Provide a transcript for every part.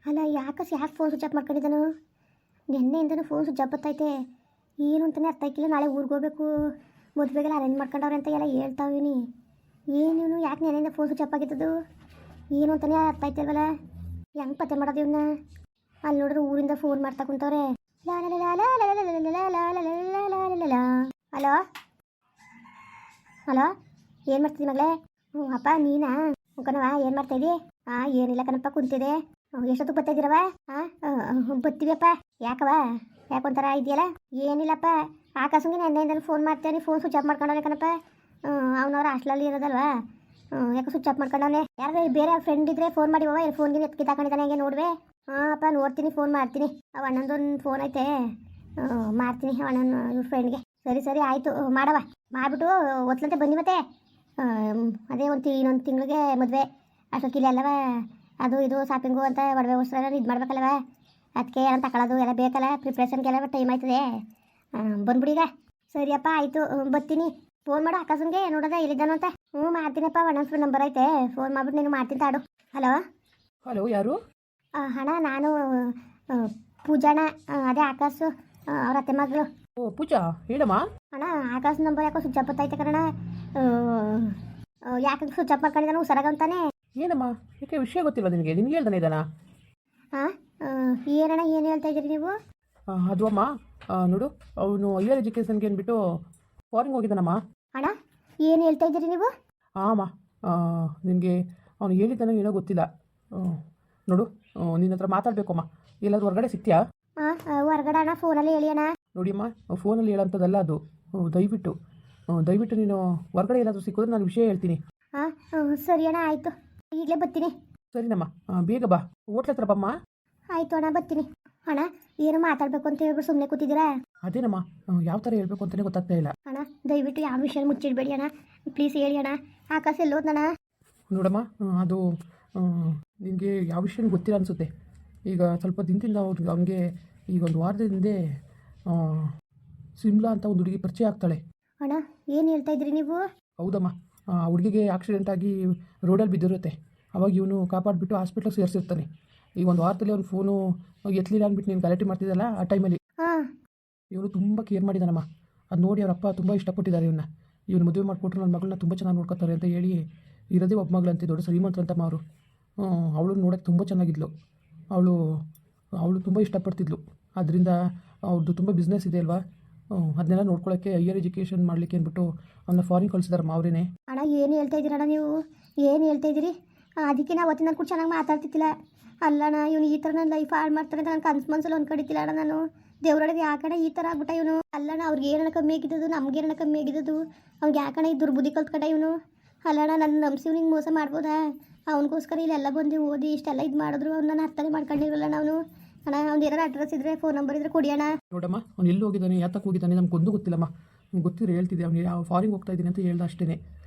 ಅಲ್ಲ ಯಾಕೆ phone switch off ಮಾಡ್ಕೊಂಡಿದ್ದಾನು? ನಿನ್ನೆಯಿಂದನೂ ಫೋನ್ ಸ್ವಿಚ್ ಆಫ್ ಬರ್ತೈತೆ. ಏನು ಅಂತಲೇ ಅರ್ಥ ಆಯ್ಕಿಲ್ಲ. ನಾಳೆ ಊರಿಗೆ ಹೋಗ್ಬೇಕು, ಮದುವೆಗೆಲ್ಲ ಅರೇಂಜ್ ಮಾಡ್ಕೊಂಡವ್ರೆ ಅಂತ ಎಲ್ಲ ಹೇಳ್ತಾವಿನಿ. ಏನು ಯಾಕೆ ನೆನೆಯಿಂದ ಫೋನ್ ಸ್ವಿಚ್ ಆಫ್ ಆಗಿದ್ದದು? ಏನು ಅಂತಲೇ ಅರ್ಥ ಆಯ್ತಿಲ್ವಲ್ಲ. ಹೆಂಗೆ ಪತ್ತೆ ಮಾಡೋದು ಇವನ್ನ? ಅಲ್ಲಿ ನೋಡಿದ್ರೆ ಊರಿಂದ ಫೋನ್ ಮಾಡ್ತಾ ಕುಂತವ್ರೆ. ಹಲೋ ಹಲೋ, ಏನು ಮಾಡ್ತಿದ್ದಿ ಮಗಳೇ? ಹ್ಞೂ ಅಪ್ಪ ನೀನಾ? ಕಣವ, ಏನು ಮಾಡ್ತಾಯಿದ್ದಿ? ಏನಿಲ್ಲ ಕಣಪ್ಪ, ಕುಂತಿದೆ. ಎಷ್ಟೊತ್ತಿಗೆ ಬರ್ತಾಯಿದ್ದೀರವ? ಬರ್ತೀವಿಯಪ್ಪ. ಯಾಕವ, ಯಾಕೊಂಥರ ಇದೆಯಲ್ಲ? ಏನಿಲ್ಲಪ್ಪ, ಆಕಾಶಂಗೆ ನೆನ್ನೆಯಿಂದಲೂ ಫೋನ್ ಮಾಡ್ತೇನೆ, ಫೋನ್ ಸ್ವಿಚ್ ಆಫ್ ಮಾಡ್ಕೊಂಡವ್ರೆ ಕಣಪ್ಪ. ಅವನವ್ರ ಹಾಸ್ಟೆಲಲ್ಲಿ ಇರೋದಲ್ವಾ, ಯಾಕೆ ಸ್ವಿಚ್ ಆಫ್ ಮಾಡ್ಕೊಂಡವನೆ. ಯಾರು ಬೇರೆ ಫ್ರೆಂಡ್ ಇದ್ದರೆ ಫೋನ್ ಮಾಡಿ ಬಾವ, ಫೋನ್ಗೆ ಎತ್ಕಿ ತಗೊಂಡಿದ್ದಾನೆ, ಹೆಂಗೆ ನೋಡುವೆ? ಅಪ್ಪ ನೋಡ್ತೀನಿ, ಫೋನ್ ಮಾಡ್ತೀನಿ. ಅವ ಅಣ್ಣಂದೊಂದು ಫೋನ್ ಐತೆ, ಮಾಡ್ತೀನಿ ಅಣ್ಣನ ಇವ್ರ ಫ್ರೆಂಡ್ಗೆ. ಸರಿ ಆಯಿತು, ಮಾಡವ. ಮಾಡಿಬಿಟ್ಟು ಒತ್ಲಂತೆ ಬನ್ನಿ. ಮತ್ತೆ ಅದೇ ಇನ್ನೊಂದು ತಿಂಗಳಿಗೆ ಮದುವೆ, ಅಷ್ಟೊತ್ತಿಲ್ಲ ಅಲ್ಲವ, ಅದು ಇದು ಶಾಪಿಂಗು ಅಂತ ಒಡವೆ ವಸ್ತ್ರ ಇದು ಮಾಡ್ಬೇಕಲ್ಲವ, ಅದಕ್ಕೆ ಏನು ತಗೊಳ್ಳೋದು ಎಲ್ಲ ಬೇಕಲ್ಲ, ಪ್ರಿಪ್ರೇಷನ್ಗೆಲ್ಲ ಟೈಮ್ ಆಯ್ತದೆ. ಬಂದ್ಬಿಡೀಗ. ಸರಿಯಪ್ಪ ಆಯಿತು, ಬರ್ತೀನಿ. ಫೋನ್ ಮಾಡು ಆಕಾಶನ್ಗೆ, ನೋಡೋದ ಎಲ್ಲಿದ್ದಾನು ಅಂತ. ಮಾಡ್ತೀನಪ್ಪ, ಒನ್ನೊಂದು ನಂಬರ್ ಐತೆ, ಫೋನ್ ಮಾಡ್ಬಿಟ್ಟು ನೀನು ಮಾಡ್ತೀನಿ ತಾಡು. ಹಲೋ ಹಲೋ, ಯಾರು? ಅಣ್ಣ ನಾನು ಪೂಜಾಣ, ಅದೇ ಆಕಾಶು ಅವ್ರ ಅತ್ತೆ ಮಗಳು. ಓ ಪೂಜಾ, ಹೇಳಮ್ಮ. ಅಣ್ಣ ಆಕಾಶ್ ನಂಬರ್ ಯಾಕೋ ಸ್ವಿಚ್ ಆಫ್ ಬರ್ತೈತೆ ಕಣ. ಯಾಕೆ ಸ್ವಿಚ್ ಆಫ್ ಮಾಡ್ಕೊಂಡಿದ್ದಾನೆ ಹುಷಾರಾಗಂತಾನೆ? ಏನಮ್ಮ, ಯಾಕೆ ವಿಷಯ ಗೊತ್ತಿಲ್ಲ ನಿನಗೆ? ನಿನ್ಗೆ ಹೇಳ್ದಾನೆ ಇದ್ದಾನ? ಏನಣ್ಣ, ಏನು ಹೇಳ್ತಾ ಇದ್ದೀರಿ ನೀವು? ಅದು ಅಮ್ಮ, ನೋಡು, ಅವನು ಹೈಯರ್ ಎಜುಕೇಷನ್ಗೆ ಅಂದ್ಬಿಟ್ಟು ಫಾರಿನ್ ಹೋಗಿದ್ದಾನಮ್ಮ. ಅಣ್ಣ ಏನು ಹೇಳ್ತಾ ಇದ್ದೀರಿ ನೀವು? ಅಮ್ಮ, ನಿನಗೆ ಅವನು ಹೇಳಿದ್ದಾನೋ ಏನೋ ಗೊತ್ತಿಲ್ಲ. ನೋಡು, ನಿನ್ನ ಹತ್ರ ಮಾತಾಡಬೇಕಮ್ಮ. ಎಲ್ಲಾದ್ರೂ ಹೊರಗಡೆ ಸಿಗ್ತೀಯಾ? ಹೊರಗಡೆ ಅಣ್ಣ, ಫೋನಲ್ಲಿ ಹೇಳಿ ಅಣ್ಣ. ನೋಡಿಯಮ್ಮ, ಫೋನಲ್ಲಿ ಹೇಳೋಂಥದ್ದಲ್ಲ ಅದು. ದಯವಿಟ್ಟು ನೀನು ಹೊರಗಡೆ ಏನಾದರೂ ಸಿಕ್ಕಿದ್ರೆ ನಾನು ವಿಷಯ ಹೇಳ್ತೀನಿ. ಸರಿ ಅಣ್ಣ, ಆಯಿತು, ಈಗಲೇ ಬರ್ತೀನಿ. ಸರಿನಮ್ಮ, ಬೇಗ ಬಾ. ಹೋಟ್ಲ ಹತ್ರ ಬಮ್ಮ. ಆಯಿತು ಅಣ್ಣ, ಬರ್ತೀನಿ. ಅಣ್ಣ ಏನು ಮಾತಾಡಬೇಕು ಅಂತ ಹೇಳ್ಬಿಟ್ಟು ಸುಮ್ಮನೆ ಕೂತಿದ್ದೀರಾ? ಅದೇನಮ್ಮ, ಯಾವ ಥರ ಹೇಳ್ಬೇಕು ಅಂತಲೇ ಗೊತ್ತಾಗ್ತಾ ಇಲ್ಲ. ಅಣ್ಣ ದಯವಿಟ್ಟು ಯಾವ ವಿಷಯ ಮುಚ್ಚಿಡಬೇಡಿ ಅಣ್ಣ, ಪ್ಲೀಸ್ ಹೇಳಿ ಅಣ್ಣ. ಆಕಾಶ ಎಲ್ಲೋದಣ್ಣ? ನೋಡಮ್ಮ, ಅದು ನಿನಗೆ ಯಾವ ವಿಷಯ ಗೊತ್ತಿಲ್ಲ ಅನಿಸುತ್ತೆ. ಈಗ ಸ್ವಲ್ಪ ದಿನದಿಂದ ಅವನಿಗೆ ಈಗ ಒಂದು ವಾರದ ಹಿಂದೆ ಸಿಮ್ಲಾ ಅಂತ ಒಂದು ಹುಡುಗಿ ಪರಿಚಯ ಆಗ್ತಾಳೆ. ಅಣ್ಣ ಏನು ಹೇಳ್ತಾ ಇದ್ರಿ ನೀವು? ಹೌದಮ್ಮ, ಆ ಹುಡುಗಿಗೆ ಆಕ್ಸಿಡೆಂಟ್ ಆಗಿ ರೋಡಲ್ಲಿ ಬಿದ್ದಿರುತ್ತೆ. ಅವಾಗ ಇವನು ಕಾಪಾಡಿಬಿಟ್ಟು ಹಾಸ್ಪಿಟ್ಲಿಗೆ ಸೇರಿಸಿರ್ತಾನೆ. ಈಗ ಒಂದು ವಾರದಲ್ಲಿ ಅವ್ನು ಫೋನು ಎತ್ತಲಿಲ್ಲ ಅಂದ್ಬಿಟ್ಟು ನೀನು ಗಲಾಟೆ ಮಾಡ್ತಿದ್ದಲ್ಲ, ಆ ಟೈಮಲ್ಲಿ ಇವನು ತುಂಬ ಕೇರ್ ಮಾಡಿದಾನಮ್ಮ. ಅದು ನೋಡಿ ಅವರಪ್ಪ ತುಂಬ ಇಷ್ಟಪಟ್ಟಿದ್ದಾರೆ ಇವನ್ನ. ಇವನು ಮದುವೆ ಮಾಡಿಕೊಟ್ರು ನನ್ನ ಮಗಳನ್ನ ತುಂಬ ಚೆನ್ನಾಗಿ ನೋಡ್ಕೊತಾರೆ ಅಂತ ಹೇಳಿ, ಇರೋದೇ ಒಬ್ಬ ಮಗಳಂತೆ, ದೊಡ್ಡ ಶ್ರೀಮಂತರಂತಮ್ಮ ಅವರು. ಅವಳು ನೋಡೋಕ್ಕೆ ತುಂಬ ಚೆನ್ನಾಗಿದ್ಲು. ಅವಳು ತುಂಬ ಇಷ್ಟಪಡ್ತಿದ್ಲು. ಅದರಿಂದ ಅವ್ರದ್ದು ತುಂಬ ಬಿಸ್ನೆಸ್ ಇದೆ ಅಲ್ವಾ, ಅದನ್ನೆಲ್ಲ ನೋಡ್ಕೊಳ್ಳೋಕ್ಕೆ ಹೈಯರ್ ಎಜುಕೇಷನ್ ಮಾಡಲಿಕ್ಕೆ ಅಂದ್ಬಿಟ್ಟು ಅವನ್ನ ಫಾರಿನ್ ಕಳಿಸಿದಾರಮ್ಮ ಅವರೇನೆ. ಅಣ್ಣ ಏನು ಹೇಳ್ತಾ ಇದ್ದೀರಣ್ಣ ನೀವು? ಏನು ಹೇಳ್ತಾ ಇದ್ದೀರಿ? ಅದಕ್ಕೆ ನಾವು ಅವತ್ತಿನ ಕೂಡ ಚೆನ್ನಾಗಿ ಮಾತಾಡ್ತಿದ್ದಿಲ್ಲ ಅಲ್ಲಣ್ಣ. ಇವನು ಈ ಥರ ನನ್ನ ಲೈಫ್ ಹಾಳು ಮಾಡ್ತಾರೆ ಅಂತ ನಾನು ಕನ್ಸು ಮನ್ಸಲ್ಲಿ ಅಂದ್ಕೊಂಡಿದ್ದಿಲ್ಲ ಅಣ್ಣ. ನಾನು ದೇವ್ರೊಳಗೆ ಯಾಕಡೆ ಈ ಥರ ಆಗ್ಬಿಟ್ಟ ಇವನು? ಅಲ್ಲಣ್ಣ, ಅವ್ರಿಗೆ ಏನಣ್ಣ ಕಮ್ಮಿ ಆಗಿದ್ದು, ನಮ್ಗೆ ಏನಣ್ಣ ಕಮ್ಮಿ ಆಗಿದ್ದು? ಅವ್ನಿಗೆ ಯಾಕಣ್ಣ ಈ ದುರ್ಬುದ್ಧಿ ಕಲ್ತ್ಕಡೆ ಇವನು? ಅಲ್ಲಣ್ಣ, ನನ್ನ ನಂಬಿಸಿ ಇವ್ನಿಗೆ ಮೋಸ ಮಾಡ್ಬೋದಾ? ಅವನಿಗೋಸ್ಕರ ಇಲ್ಲೆಲ್ಲ ಬಂದು ಓದಿ ಇಷ್ಟೆಲ್ಲ ಇದು ಮಾಡಿದ್ರು, ಅವ್ನು ನಾನು ಅರ್ಥನೇ ಮಾಡ್ಕೊಂಡಿರಲ್ಲ ನಾವು. ಅಣ್ಣ ಅವ್ನು ಏನಾರು ಅಡ್ರೆಸ್ ಇದ್ದರೆ, ಫೋನ್ ನಂಬರ್ ಇದ್ದರೆ ಕೊಡಿ ಅಣ್ಣ. ನೋಡಮ್ಮ, ಅವ್ನು ಎಲ್ಲಿ ಹೋಗಿದ್ದಾನೆ, ಯಾತಕ್ಕೆ ಹೋಗಿದ್ದಾನೆ ನಮ್ಗೊಂದು ಗೊತ್ತಿಲ್ಲಮ್ಮ. ಗೊತ್ತಿದ್ರೆ ಹೇಳ್ತಿದ್ದೆ. ಅವ್ನು ಯಾವ ಫಾರಿನ್ ಹೋಗ್ತಾ ಇದ್ದೀನಿ ಅಂತ ಹೇಳ್ದೆ ಅಷ್ಟೇ.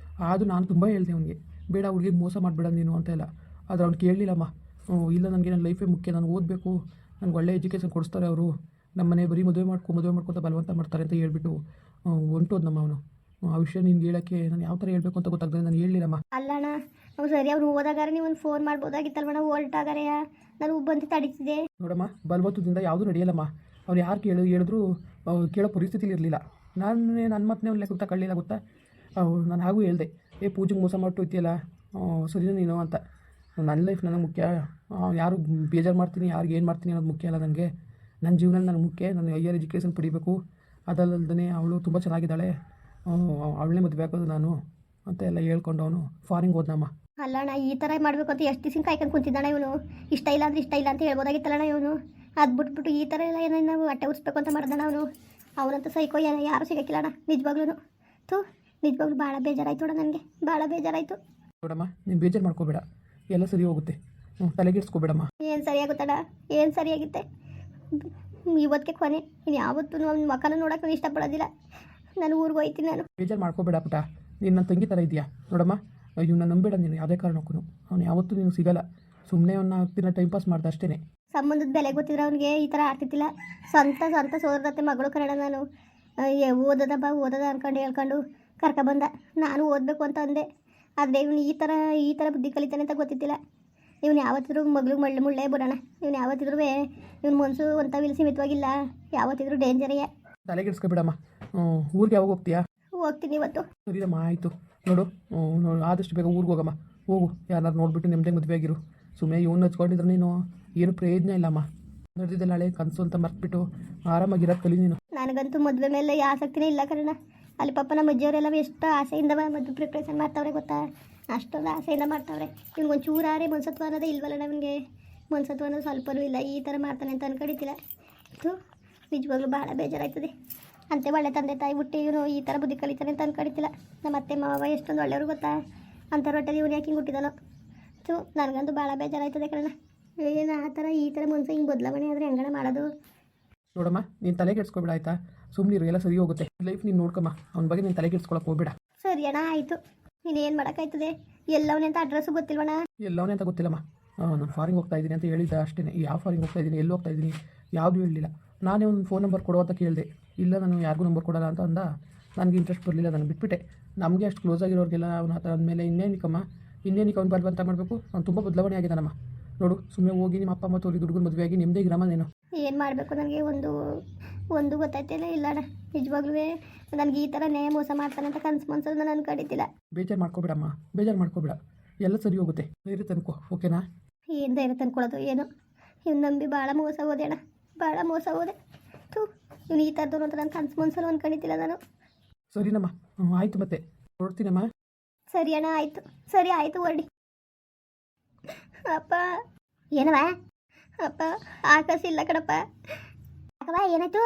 ಆದರೂ ನಾನು ತುಂಬ ಹೇಳಿದೆ ಅವನಿಗೆ, ಬೇಡ ಹುಡುಗಿಗೆ ಮೋಸ ಮಾಡಬೇಡ ನೀನು ಅಂತ ಎಲ್ಲ. ಆದರೆ ಅವ್ನು ಕೇಳಲಿಲ್ಲಮ್ಮ. ಇಲ್ಲ, ನನಗೆ ನನ್ನ ಲೈಫೇ ಮುಖ್ಯ, ನಾನು ಓದಬೇಕು, ನನಗೆ ಒಳ್ಳೆ ಎಜುಕೇಷನ್ ಕೊಡಿಸ್ತಾರೆ ಅವರು, ನಮ್ಮನೆ ಬರೀ ಮದುವೆ ಮಾಡ್ಕೊತ ಬಲವಂತ ಮಾಡ್ತಾರೆ ಅಂತ ಹೇಳ್ಬಿಟ್ಟು ಹೊಂಟೋದ್ನಮ್ಮ ಅವನು. ಆ ವಿಷಯ ನಿನ್ಗೆ ಹೇಳೋಕ್ಕೆ ನಾನು ಯಾವ ಥರ ಹೇಳಬೇಕು ಅಂತ ಗೊತ್ತಾಗ್ತದೆ, ನಾನು ಹೇಳಲಿಲ್ಲಮ್ಮ. ಅಲ್ಲಣ್ಣ, ಅವ್ನು ಸರಿ, ಅವ್ನು ಓದಾಗಾರೆ ನೀವು ಒಂದು ಫೋನ್ ಮಾಡ್ಬೋದಾಗಿತ್ತಲ್ವಣ್ಣ, ಹೊರಟಾಗಾರೆ ನಾನು ಬಂದು ತಡೀತಿದ್ದೆ. ನೋಡಮ್ಮ, ಬಲವತ್ತದಿಂದ ಯಾವುದೂ ನಡೆಯಲ್ಲಮ್ಮ. ಅವ್ನು ಯಾರು ಹೇಳಿದ್ರು ಕೇಳೋ ಪರಿಸ್ಥಿತಿಲಿ ಇರಲಿಲ್ಲ. ನನ್ನ ಮಾತನ್ನೇ ಒಂದು ಲೆಕ್ಕ ತಗೊಳ್ಳಿಲ್ಲ, ಗೊತ್ತಾ? ನಾನು ಹಾಗೂ ಹೇಳಿದೆ, ಪೂಜೆಗೆ ಮೋಸ ಮಾಡ್ತು ಇತ್ತಿಯಲ್ಲ, ಸರಿನಾ ನೀನು ಅಂತ. ನನ್ನ ಲೈಫ್ ನನಗೆ ಮುಖ್ಯ. ಯಾರು ಬೇಜಾರು ಮಾಡ್ತೀನಿ, ಯಾರಿಗೆ ಏನು ಮಾಡ್ತೀನಿ ಅನ್ನೋದು ಮುಖ್ಯ ಅಲ್ಲ ನನಗೆ. ನನ್ನ ಜೀವನ ನನಗೆ ಮುಖ್ಯ. ನಾನು ಹೈಯರ್ ಎಜುಕೇಷನ್ ಪಡಿಬೇಕು. ಅದಲ್ಲದೇ ಅವಳು ತುಂಬ ಚೆನ್ನಾಗಿದ್ದಾಳೆ, ಅವಳನ್ನೇ ಮದುವೆ ಆಗೋದು ನಾನು ಅಂತ ಎಲ್ಲ ಹೇಳ್ಕೊಂಡು ಅವನು ಫಾರಿನ್ಗೆ ಹೋದ್ನಮ್ಮ. ಅಲ್ಲಣ್ಣ, ಈ ಥರ ಮಾಡಬೇಕು ಅಂತ ಎಷ್ಟು ದಿವಸ ಕಾಯ್ಕೊಂಡು ಕುಂತಿದ್ದಾಣ ಇವನು. ಇಷ್ಟ ಇಲ್ಲ ಅಂದರೆ ಇಷ್ಟ ಇಲ್ಲ ಅಂತ ಹೇಳ್ಬೋದಾಗಿತ್ತಲ್ಲಣ್ಣ ಇವನು. ಅದು ಬಿಟ್ಬಿಟ್ಟು ಈ ಥರ ಎಲ್ಲ ಏನೋ ನಾವು ಹೊಟ್ಟೆ ಉರಿಸ್ಬೇಕು ಅಂತ ಮಾಡ್ದಾನ ಅವನು. ಅವನಂತ ಸೈಕೋ ಯಾರು ಸಿಗೋಕ್ಕಿಲ್ಲಣ್ಣ, ನಿಜವಾಗ್ಲೂ. ನಿಜವಾಗ್ಲೂ ಭಾಳ ಬೇಜಾರಾಯ್ತು ಅಣ್ಣ, ನನಗೆ ಭಾಳ ಬೇಜಾರಾಯಿತು. ನೋಡಮ್ಮ, ನೀನು ಬೇಜಾರು ಮಾಡ್ಕೋಬೇಡ, ಎಲ್ಲ ಸರಿ ಹೋಗುತ್ತೆ, ತಲೆಗೆಡ್ಸ್ಕೋಬೇಡಮ್ಮ. ಏನು ಸರಿಯಾಗುತ್ತಣ್ಣ, ಏನು ಸರಿಯಾಗುತ್ತೆ? ಇವತ್ತಿಗೆ ಕೊನೆ. ಇನ್ನು ಯಾವತ್ತೂ ಅವ್ನ ಮಕ್ಕನ ನೋಡೋಕೆ ನಾನು ಇಷ್ಟಪಡೋದಿಲ್ಲ. ನಾನು ಊರಿಗೆ ಹೋಯ್ತೀನಿ. ನಾನು ಬೇಜಾರು ಮಾಡ್ಕೋಬೇಡ ಪುಟ, ನೀನು ನನ್ನ ತಂಗಿ ಥರ ಇದೆಯಾ ನೋಡಮ್ಮ. ಇವನ್ನ ನಂಬೇಡ ನೀನು ಯಾವುದೇ ಕಾರಣಕ್ಕೂ. ಅವ್ನು ಯಾವತ್ತೂ ನೀನು ಸಿಗಲ್ಲ. ಸುಮ್ಮನೆ ಅವನ್ನ ಟೈಮ್ ಪಾಸ್ ಮಾಡ್ದೆ ಅಷ್ಟೇ. ಸಂಬಂಧದ ಬೆಲೆ ಗೊತ್ತಿದ್ರೆ ಅವನಿಗೆ ಈ ಥರ ಆಡ್ತಿದ್ದಿಲ್ಲ. ಸ್ವಂತ ಸೋದರತ್ತೆ ಮಗಳು ಕನ್ನಡ. ನಾನು ಓದದ ಅನ್ಕೊಂಡು ಹೇಳ್ಕೊಂಡು ಕರ್ಕೊಬಂದ. ನಾನು ಓದಬೇಕು ಅಂತ ಅಂದೆ. ಆದರೆ ಇವನು ಈ ಥರ ಬುದ್ಧಿ ಕಲಿತಾನೆ ಅಂತ ಗೊತ್ತಿದ್ದಿಲ್ಲ. ಇವ್ನು ಯಾವತ್ತಿದ್ರು ಮಗ್ಳಿಗೆ ಮುಳ್ಳೇ ಬರೋಣ. ಇವ್ನು ಯಾವತ್ತಿದ್ರು ಇವ್ನ ಮನಸ್ಸು ಒಂಥವಿಲ್ ಸೀಮಿತವಾಗಿಲ್ಲ, ಯಾವತ್ತಿದ್ರು ಡೇಂಜರೇ. ತಲೆಗೆಡ್ಸ್ಕೊಬಿಡಮ್ಮ. ಊರಿಗೆ ಯಾವಾಗ ಹೋಗ್ತೀಯಾ? ಹೋಗ್ತೀನಿ ಇವತ್ತು. ಸರಿದಮ್ಮ, ಆಯಿತು. ನೋಡು, ಆದಷ್ಟು ಬೇಗ ಊರಿಗೆ ಹೋಗಮ್ಮ. ಹೋಗು, ಯಾರನ್ನಾರು ನೋಡ್ಬಿಟ್ಟು ನಿಮ್ಮದೇ ಮದುವೆ ಆಗಿರು. ಸುಮ್ಮನೆ ಇವ್ನು ಹಚ್ಕೊಂಡಿದ್ರೆ ನೀನು ಏನು ಪ್ರಯೋಜನ ಇಲ್ಲಮ್ಮ. ನಡೆದಿದ್ದೆಲ್ಲ ಹಳೆ ಕನಸು ಅಂತ ಮರ್ತ್ಬಿಟ್ಟು ಆರಾಮಾಗಿರೋದು ಕಲಿ ನೀನು. ನನಗಂತೂ ಮದುವೆ ಮೇಲೆ ಆಸಕ್ತಿನೇ ಇಲ್ಲ ಕಣ. ಅಲ್ಲಿ ಪಾಪ ನಮ್ಮ ಅಜ್ಜಿಯವರೆಲ್ಲ ಎಷ್ಟು ಆಸೆಯಿಂದ ಮದುವೆ ಪ್ರಿಪ್ರೇಷನ್ ಮಾಡ್ತಾವ್ರೆ ಗೊತ್ತಾ, ಅಷ್ಟೊಂದು ಆಸೆಯಿಂದ ಮಾಡ್ತಾವ್ರೆ. ಇವ್ನಿಗೆ ಒಂಚೂರಾರೆ ಮನ್ಸತ್ವ ಅನ್ನೋದೇ ಇಲ್ವಲ್ಲ ನಮಗೆ. ಮನ್ಸತ್ವ ಅನ್ನೋದು ಸ್ವಲ್ಪನೂ ಇಲ್ಲ. ಈ ಥರ ಮಾಡ್ತಾನೆ ಅಂತ ಅನ್ಕೊಂಡಿದ್ದಿಲ್ಲ. ಇದು ನಿಜವಾಗ್ಲೂ ಭಾಳ ಬೇಜಾರಾಯ್ತದೆ. ಅಂತೆ ಒಳ್ಳೆ ತಂದೆ ತಾಯಿ ಹುಟ್ಟಿ ಇವನು ಈ ಥರ ಬುದ್ಧಿ ಕಲಿತಾನೆ ಅಂತ ಅನ್ಕೊಂಡಿದ್ದಿಲ್ಲ. ನಮ್ಮ ಅತ್ತೆ ಮಾವ ಎಷ್ಟೊಂದು ಒಳ್ಳೆಯವರು ಗೊತ್ತಾ, ಅಂಥವ್ರ ಹೊಟ್ಟೆಲಿ ಇವನು ಯಾಕೆ ಹಿಂಗೆ ಹುಟ್ಟಿದಾನೋ. ನನಗಂತೂ ಭಾಳ ಬೇಜಾರಾಯ್ತದೆ ಕಣ. ಏನು ಆ ಥರ ಈ ಥರ ಮನ್ಸು ಹಿಂಗೆ ಬದಲಾವಣೆ ಆದರೆ ಹೆಂಗಣ ಮಾಡೋದು. ನೋಡಮ್ಮ, ನೀನು ತಲೆಗೆಡ್ಸ್ಕೊಬೇಡ ಆಯಿತಾ. ಸುಮ್ಮನಿರು, ಎಲ್ಲ ಸರಿ ಹೋಗುತ್ತೆ. ಲೈಫ್ ನೀನು ನೋಡ್ಕಮ್ಮ, ಅವ್ನ ಬಗ್ಗೆ ನೀನು ತಲೆಗೆಡ್ಸ್ಕೊಳಕ್ಕೆ ಹೋಗ್ಬೇಡ. ಸರಿ ಅಣ್ಣ, ಆಯಿತು. ನೀನೇನು ಮಾಡೋಕ್ಕಾಯ್ತದೆ? ಎಲ್ಲವನೇ ಅಂತ ಅಡ್ರೆಸ್ಸು ಗೊತ್ತಿಲ್ವಣ್ಣ? ಎಲ್ಲವನೇ ಅಂತ ಗೊತ್ತಿಲ್ಲಮ್ಮ. ನಾನು ಫಾರಿನ್ ಹೋಗ್ತಾ ಇದ್ದೀನಿ ಅಂತ ಹೇಳಿದ್ದೆ ಅಷ್ಟೇ. ಯಾವ ಫಾರಿನ್ ಹೋಗ್ತಾ ಇದ್ದೀನಿ, ಎಲ್ಲಿ ಹೋಗ್ತಾ ಇದ್ದೀನಿ ಯಾವುದೂ ಹೇಳಲಿಲ್ಲ. ನಾನೇ ಒಂದು ಫೋನ್ ನಂಬರ್ ಕೊಡು ಅಂತ ಕೇಳಿದೆ. ಇಲ್ಲ, ನಾನು ಯಾರಿಗೂ ನಂಬರ್ ಕೊಡೋಲ್ಲ ಅಂತ ಅಂದ. ನನಗೆ ಇಂಟ್ರೆಸ್ಟ್ ಬರಲಿಲ್ಲ, ನಾನು ಬಿಟ್ಬಿಟ್ಟೆ. ನಮಗೆ ಅಷ್ಟು ಕ್ಲೋಸ್ ಆಗಿರೋರಿಗೆಲ್ಲ ಅವ್ನು ಆ ಥರ ಅಂದಮೇಲೆ ಇನ್ನೇನಿಕಮ್ಮ, ಅವ್ನು ಬರುವಂತ ಮಾಡಬೇಕು. ಅವ್ನು ತುಂಬ ಬದಲಾವಣೆ ಆಗಿದ್ದಾನಮ್ಮ. ನೋಡು, ಸುಮ್ಮನೆ ಹೋಗಿ ನಿಮ್ಮ ಅಪ್ಪ ಅಮ್ಮ ತೋರಿ ದುಡ್ಡು ಮದುವೆಯಾಗಿ ನಿಮ್ಮದೇ ಗ್ರಾಮ ನೀನು. ಏನು ಮಾಡಬೇಕು ನನಗೆ ಒಂದು ಗೊತ್ತಾಯ್ತಿಲ್ಲ. ಇಲ್ಲ ಅಣ್ಣ, ನಿಜವಾಗ್ಲೂ ನನಗೆ ಈ ಥರ ನ್ಯಾಯ ಮೋಸ ಮಾಡ್ತಾನೆ ಅಂತ ಮನ್ಸಲ್ಲಿ ನಾನು ಅನ್ಕೊಂಡಿದ್ದಿಲ್ಲ. ಬೇಜಾರು ಮಾಡ್ಕೊಬೇಡಮ್ಮ, ಬೇಜಾರು ಮಾಡ್ಕೊಬೇಡ. ಎಲ್ಲ ಸರಿ ಹೋಗುತ್ತೆ. ಧೈರ್ಯ ತನ್ಕೋ, ಓಕೆನಾ? ಏನು ಧೈರ್ಯ ತಂದ್ಕೊಳ್ಳೋದು ಏನು? ಇವ್ನು ನಂಬಿ ಭಾಳ ಮೋಸ ಹೋದೆ ಅಣ್ಣ, ಭಾಳ ಮೋಸ ಹೋದೆ. ಇವ್ನು ಈ ಥರದವ್ರು ಅಂತ ನಾನು ಮನ್ಸಲ್ಲಿ ಅನ್ಕೊಂಡಿದ್ದಿಲ್ಲ ನಾನು. ಸರಿನಮ್ಮ, ಆಯಿತು, ಮತ್ತೆ ಹೊರಡ್ತೀನಮ್ಮ. ಸರಿ ಅಣ್ಣ, ಆಯಿತು. ಸರಿ ಆಯಿತು, ಹೊರಡಿ. ಅಪ್ಪ ಏನವ? ಅಪ್ಪ ಆಕಾಶ ಇಲ್ಲ ಕಣಪ್ಪ. ಅಕ್ಕವ ಏನಾಯ್ತು?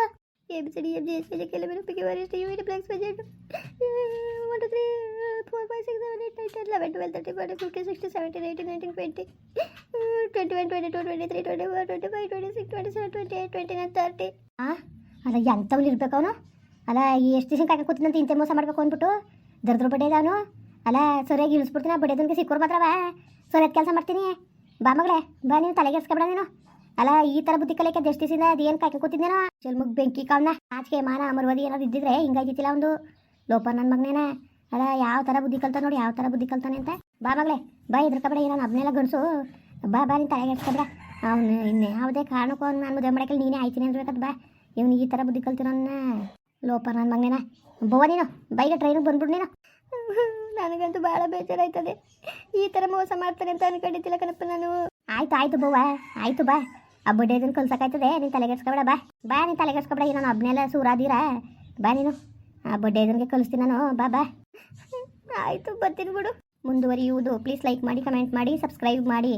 ABCD FG ಕೆಲವರು ಪಿಗೆ ವರಿಷ್ಠ ಯೂನಿಟ್ ಬ್ಲಾಕ್ಸ್ ಬಜೆಟ್ 1 2 3 4 5 6 7 8 9 10 11 12 13 14 15 16 17 18 19 20 21 22 23 24 25 26 27 28 29 30. ಅಲ್ಲ ಎಂಥವ್ನು ಇರ್ಬೇಕು ಅವನು? ಅಲ್ಲ ಎಷ್ಟು ದಿವಸ ಕಾಯ್ಕೊಂಡು ಕೂತಿನಂತ ಇಂಥ ಮೋಸ ಮಾಡಬೇಕು ಅಂದ್ಬಿಟ್ಟು ದರ್ದ್ರ ಬಡ್ಡೆದ ಅವನು. ಅಲ್ಲ ಸರಿಯಾಗಿ ಇಳಿಸ್ಬಿಡ್ತೀನಿ. ಆ ಬಡ್ಡೆದನ್ಗೆ ಸಿಕ್ಕೋರು ಮಾತ್ರವ ಸರಿಯಾದ ಕೆಲಸ ಮಾಡ್ತೀನಿ. ಬಾ ಮಗಳೇ ಬಾ, ನೀನು ತಲೆಗೆಸ್ಕೊಬೇಡ ನೀನು. ಅಲ್ಲ ಈ ಥರ ಬುದ್ಧಿ ಕಲಿಯಕ್ಕೆ ಎಷ್ಟು ದಿವಸದಿಂದ ಅದೇನು ಕಾಯ್ಕೊಂಡು ಕೂತಿದ್ದೇನೋ. ಜಲ್ಮಗ್ ಬೆಂಕಿ ಕಾವನ್ನ ಆಚೆಗೆ ಮಾನ ಅಮರವಾದಿ ಏನಾದ್ರು ಇದ್ದಿದ್ರೆ ಹಿಂಗಾಗಿತ್ತಿಲ್ಲ ಒಂದು ಲೋಪ ನನ್ನ ಮಗನೇನ. ಅಲ್ಲ ಯಾವ ಥರ ಬುದ್ಧಿ ಕಲ್ತಾನೆ ನೋಡಿ, ಯಾವ ಥರ ಬುದ್ಧಿ ಕಲ್ತಾನೆ ಅಂತ. ಬಾ ಮಗಳೇ ಬಾ, ಎದ್ರಕಬೇಡ. ನಾನು ಅದನ್ನೆಲ್ಲ ಗಣಸು. ಬಾ ಬಾ, ನೀನು ತಲೆಗೆಡ್ಸ್ಕೊಬೇಡ. ಅವನು ಇನ್ನು ಯಾವುದೇ ಕಾರಣಕ್ಕೂ ಅವ್ನು ನಾನು ಮದುವೆ ಮಾಡೋಕ್ಕೆ ನೀನೇ ಆಯ್ತೀನಿ ಅನ್ಬೇಕದು. ಬಾ, ಇವನು ಈ ಥರ ಬುದ್ಧಿ ಕಲ್ತಿರೋನ್ನ ಲೋಪ ನನ್ನ ಮಗನೇನ. ಬೋವ ನೀನು ಬೈಗೆ ಟ್ರೈನಿಗೆ ಬಂದ್ಬಿಡು ನೀನು. ನನಗಂತೂ ಭಾಳ ಬೇಜಾರಾಯ್ತದೆ. ಈ ಥರ ಮೋಸ ಮಾಡ್ತಾರೆ ಅಂತ ಅನ್ಕೊಂಡಿದ್ದಿಲ್ಲ ಕಣಪ್ಪ ನಾನು. ಆಯ್ತು ಆಯ್ತು ಬೋವ, ಆಯಿತು ಬಾ. ಆ ಬಡ್ಡೆ ಇದನ್ನು ಕಲ್ಸಕ್ಕಾಯ್ತದೆ. ನೀನು ತಲೆಗೆಡ್ಸ್ಕೊಬೇಡ. ಬಾ ಬಾ, ನೀನು ತಲೆಗೆಡ್ಸ್ಕೊಬೇಡ. ನಾನು ಒಬ್ಬನೆಲ್ಲ ಸೂರಾದೀರ. ಬಾ ನೀನು, ಆ ಬಡ್ಡೆ ಇದನ್ಗೆ ಕಲಿಸ್ತೀನಿ ನಾನು. ಬಾ ಬಾ. ಆಯಿತು, ಬರ್ತೀನಿ ಬಿಡು. ಮುಂದುವರಿಯುವುದು. ಪ್ಲೀಸ್ ಲೈಕ್ ಮಾಡಿ, ಕಮೆಂಟ್ ಮಾಡಿ, ಸಬ್ಸ್ಕ್ರೈಬ್ ಮಾಡಿ.